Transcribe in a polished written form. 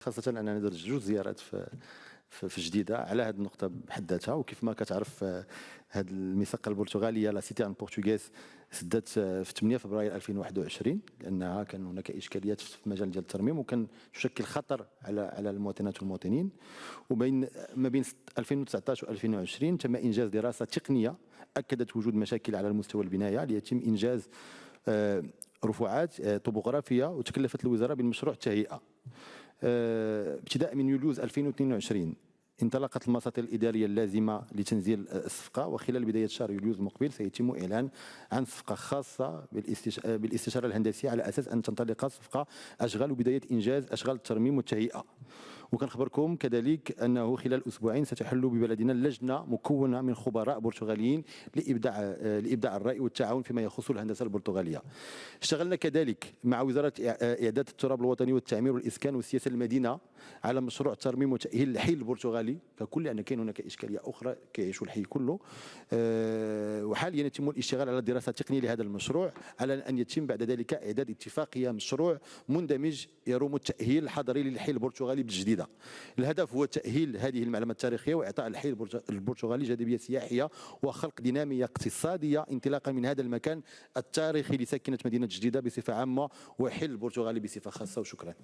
خاصة أننا درت جوج زيارات في جديدة على هذه النقطة بحد ذاتها. وكيف ما كتعرف هذه الميثاقة البرتغالية لا سيتي ان بورتوغيز سدات في 8 فبراير 2021 لأنها كان هناك إشكاليات في مجال ديال الترميم وكان تشكل خطر على المواطنات والمواطنين. ما بين 2019 و 2020 تم إنجاز دراسة تقنية أكدت وجود مشاكل على المستوى البناية ليتم إنجاز رفوعات طبوغرافية، وتكلفت الوزارة بمشروع التهيئة. ابتداء من يوليوز 2022 انطلقت المساطر الإدارية اللازمة لتنزيل الصفقة، وخلال بداية شهر يوليوز المقبل سيتم إعلان عن صفقة خاصة بالاستشارة الهندسية على أساس أن تنطلق صفقة أشغال وبداية إنجاز أشغال الترميم والتهيئة. وكنخبركم كذلك أنه خلال أسبوعين ستحل ببلدنا لجنة مكونة من خبراء برتغاليين لإبداع الرأي والتعاون فيما يخص الهندسة البرتغالية. اشتغلنا كذلك مع وزارة إعداد التراب الوطني والتعمير والإسكان والسياسة المدينة على مشروع ترميم وتأهيل الحي البرتغالي ككل، لأن كاين هناك إشكالية أخرى كيعيشوا الحي كله. وحاليا يتم الاشتغال على دراسة تقنية لهذا المشروع على أن يتم بعد ذلك إعداد اتفاقية مشروع مندمج يروم التأهيل الحضري للحي البرتغالي بالجديدة. الهدف هو تأهيل هذه المعلومات التاريخية وإعطاء الحي البرتغالي جاذبية سياحية وخلق دينامية اقتصادية انطلاقا من هذا المكان التاريخي لساكنة مدينة جديدة بصفة عامة وحي البرتغالي بصفة خاصة. وشكرا.